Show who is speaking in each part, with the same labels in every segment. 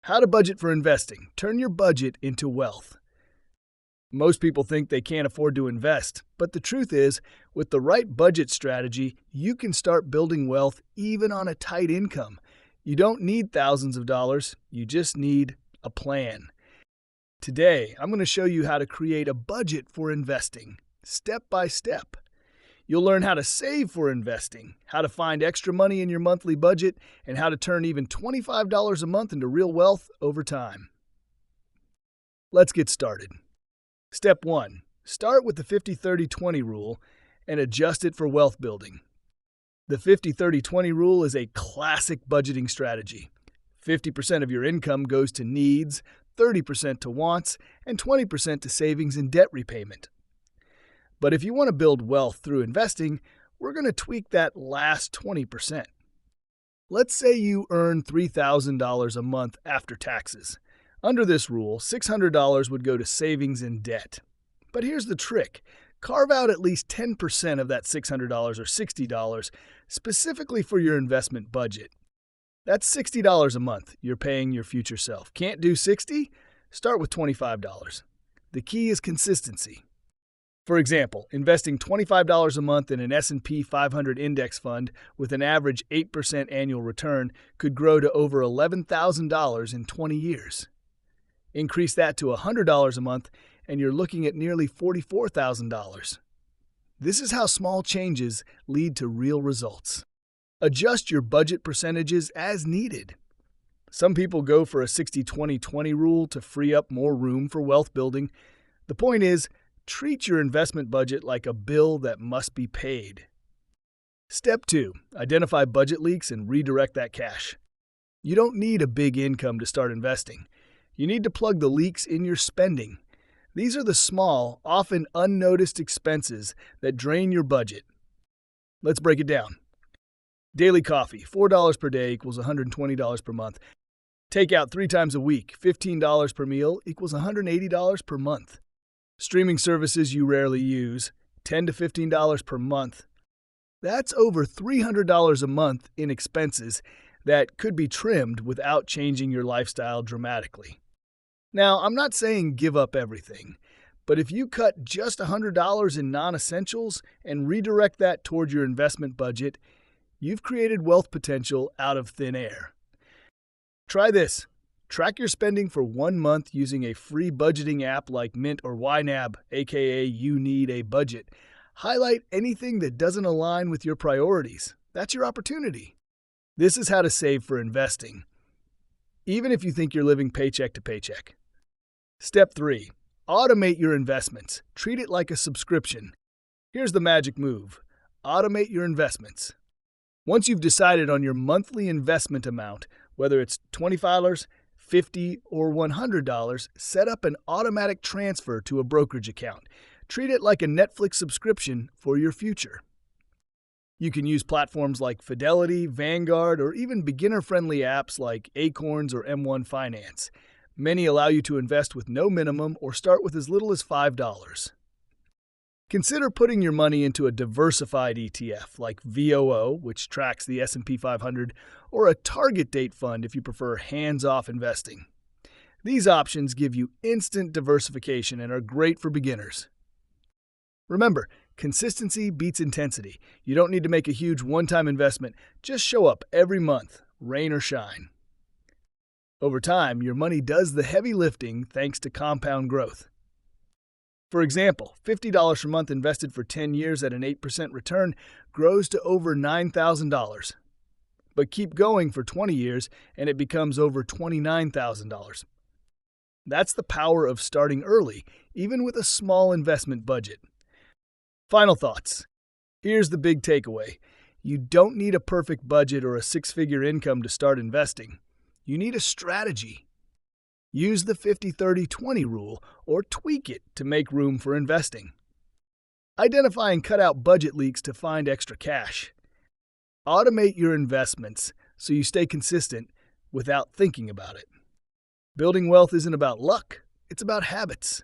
Speaker 1: How to budget for investing. Turn your budget into wealth. Most people think they can't afford to invest, but the truth is, with the right budget strategy, you can start building wealth even on a tight income. You don't need thousands of dollars, you just need a plan. Today, I'm going to show you how to create a budget for investing, step by step. You'll learn how to save for investing, how to find extra money in your monthly budget, and how to turn even $25 a month into real wealth over time. Let's get started. Step 1. Start with the 50-30-20 rule and adjust it for wealth building. The 50-30-20 rule is a classic budgeting strategy. 50% of your income goes to needs, 30% to wants, and 20% to savings and debt repayment. But if you want to build wealth through investing, we're going to tweak that last 20%. Let's say you earn $3,000 a month after taxes. Under this rule, $600 would go to savings and debt. But here's the trick. Carve out at least 10% of that $600 or $60 specifically for your investment budget. That's $60 a month you're paying your future self. Can't do $60? Start with $25. The key is consistency. For example, investing $25 a month in an S&P 500 index fund with an average 8% annual return could grow to over $11,000 in 20 years. Increase that to $100 a month, and you're looking at nearly $44,000. This is how small changes lead to real results. Adjust your budget percentages as needed. Some people go for a 60-20-20 rule to free up more room for wealth building. The point is, treat your investment budget like a bill that must be paid. Step 2. Identify budget leaks and redirect that cash. You don't need a big income to start investing. You need to plug the leaks in your spending. These are the small, often unnoticed expenses that drain your budget. Let's break it down. Daily coffee, $4 per day equals $120 per month. Takeout 3 times a week, $15 per meal equals $180 per month. Streaming services you rarely use, $10 to $15 per month. That's over $300 a month in expenses that could be trimmed without changing your lifestyle dramatically. Now, I'm not saying give up everything, but if you cut just $100 in non-essentials and redirect that toward your investment budget, you've created wealth potential out of thin air. Try this. Track your spending for 1 month using a free budgeting app like Mint or YNAB, aka You Need a Budget. Highlight anything that doesn't align with your priorities. That's your opportunity. This is how to save for investing, even if you think you're living paycheck to paycheck. Step 3. Automate your investments. Treat it like a subscription. Here's the magic move. Automate your investments. Once you've decided on your monthly investment amount, whether it's $20, $50, or $100, set up an automatic transfer to a brokerage account. Treat it like a Netflix subscription for your future. You can use platforms like Fidelity, Vanguard, or even beginner-friendly apps like Acorns or M1 Finance. Many allow you to invest with no minimum or start with as little as $5. Consider putting your money into a diversified ETF like VOO, which tracks the S&P 500, or a target date fund if you prefer hands-off investing. These options give you instant diversification and are great for beginners. Remember, consistency beats intensity. You don't need to make a huge one-time investment. Just show up every month, rain or shine. Over time, your money does the heavy lifting thanks to compound growth. For example, $50 per month invested for 10 years at an 8% return grows to over $9,000. But keep going for 20 years and it becomes over $29,000. That's the power of starting early, even with a small investment budget. Final thoughts. Here's the big takeaway. You don't need a perfect budget or a 6-figure income to start investing. You need a strategy. Use the 50-30-20 rule or tweak it to make room for investing. Identify and cut out budget leaks to find extra cash. Automate your investments so you stay consistent without thinking about it. Building wealth isn't about luck, it's about habits.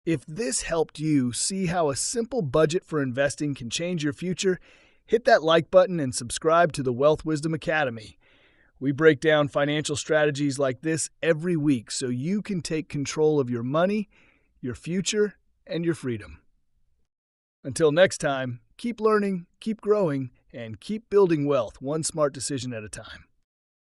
Speaker 1: If this helped you see how a simple budget for investing can change your future, hit that like button and subscribe to the Wealth Wisdom Academy, We break down financial strategies like this every week so you can take control of your money, your future, and your freedom. Until next time, keep learning, keep growing, and keep building wealth one smart decision at a time.